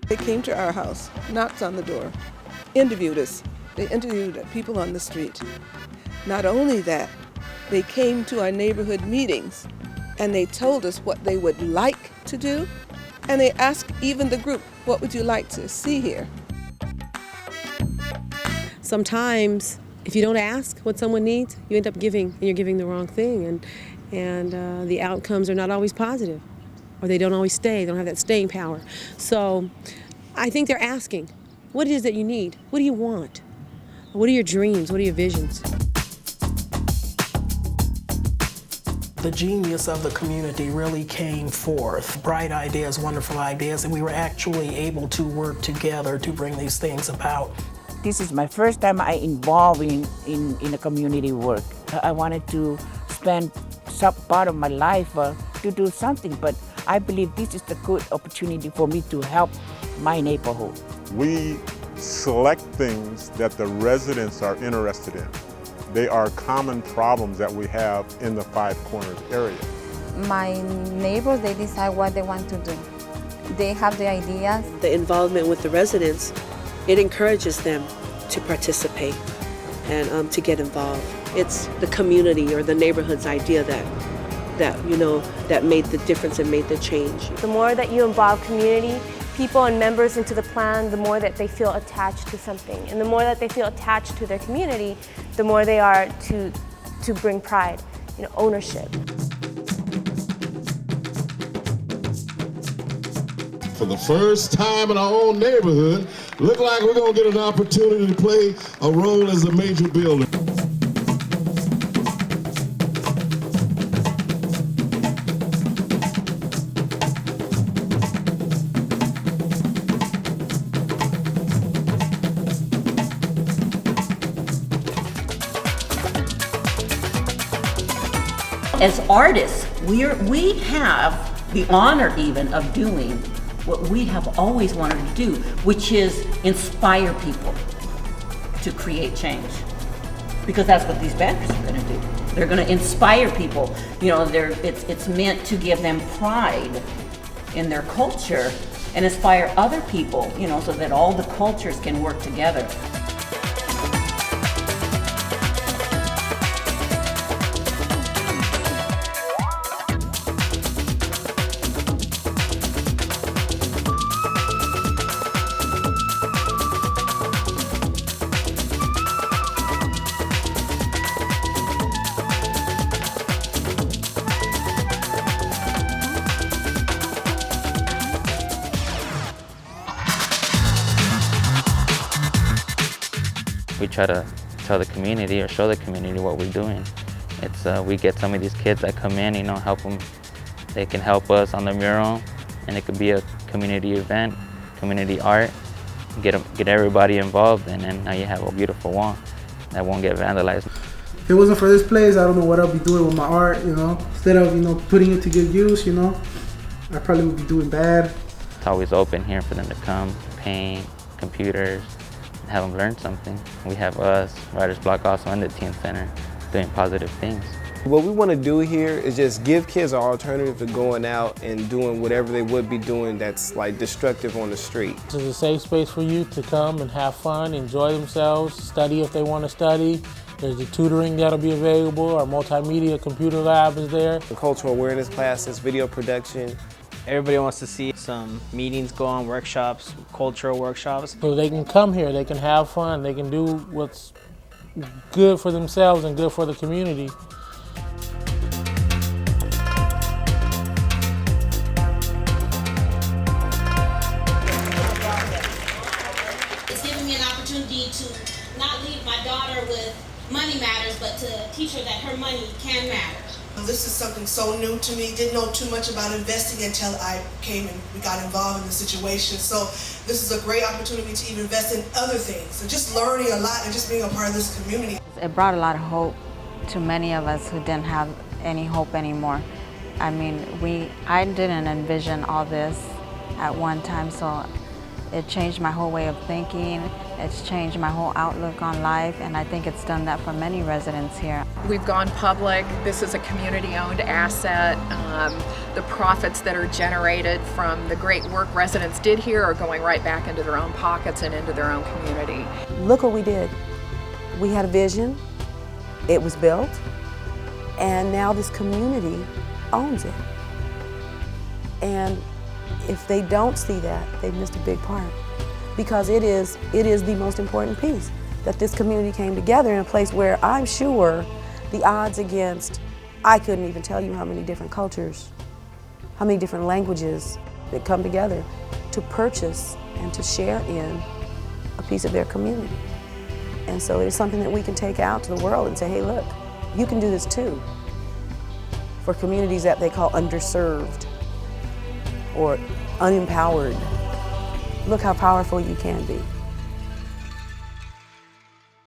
They came to our house, knocked on the door, interviewed us. They interviewed people on the street. Not only that, they came to our neighborhood meetings and they told us what they would like to do, and they asked even the group, what would you like to see here? Sometimes, if you don't ask what someone needs, you end up giving, and you're giving the wrong thing, and the outcomes are not always positive, or they don't always stay, they don't have that staying power. So I think they're asking, what is it that you need? What do you want? What are your dreams? What are your visions? The genius of the community really came forth. Bright ideas, wonderful ideas, and we were actually able to work together to bring these things about. This is my first time I involved in the community work. I wanted to spend some part of my life to do something, but I believe this is a good opportunity for me to help my neighborhood. We select things that the residents are interested in. They are common problems that we have in the Five Corners area. My neighbors, they decide what they want to do. They have the ideas. The involvement with the residents, it encourages them to participate and to get involved. It's the community or the neighborhood's idea that made the difference and made the change. The more that you involve community, people and members into the plan, the more that they feel attached to something. And the more that they feel attached to their community, the more they are to bring pride, ownership. For the first time in our own neighborhood, look like we're gonna get an opportunity to play a role as a major builder. As artists, we have the honor even of doing what we have always wanted to do, which is inspire people to create change. Because that's what these banners are gonna do. They're gonna inspire people. It's meant to give them pride in their culture and inspire other people, so that all the cultures can work together. We try to tell the community or show the community what we're doing. We get some of these kids that come in, help them. They can help us on the mural, and it could be a community event, community art. Get everybody involved, and then now you have a beautiful wall that won't get vandalized. If it wasn't for this place, I don't know what I'd be doing with my art. Instead of putting it to good use, I probably would be doing bad. It's always open here for them to come, paint, computers, have them learn something. We have us, Writerz, Blok also, and the Teen Center doing positive things. What we want to do here is just give kids an alternative to going out and doing whatever they would be doing that's like destructive on the street. This is a safe space for youth to come and have fun, enjoy themselves, study if they want to study. There's the tutoring that'll be available. Our multimedia computer lab is there. The cultural awareness classes, video production. Everybody wants to see some meetings go on, workshops, cultural workshops. So they can come here, they can have fun, they can do what's good for themselves and good for the community. It's given me an opportunity to not leave my daughter with money matters, but to teach her that her money can matter. This is something so new to me. Didn't know too much about investing until I came and we got involved in the situation. So this is a great opportunity to even invest in other things. So just learning a lot and just being a part of this community. It brought a lot of hope to many of us who didn't have any hope anymore. I didn't envision all this at one time, so It changed my whole way of thinking. It's changed my whole outlook on life, and I think it's done that for many residents here. We've gone public. This is a community-owned asset. The profits that are generated from the great work residents did here are going right back into their own pockets and into their own community. Look what we did. We had a vision, it was built, and now this community owns it. And if they don't see that, they've missed a big part. Because it is the most important piece, that this community came together in a place where I'm sure the odds against, I couldn't even tell you how many different cultures, how many different languages that come together to purchase and to share in a piece of their community. And so it is something that we can take out to the world and say, hey, look, you can do this too. For communities that they call underserved or unempowered, look how powerful you can be.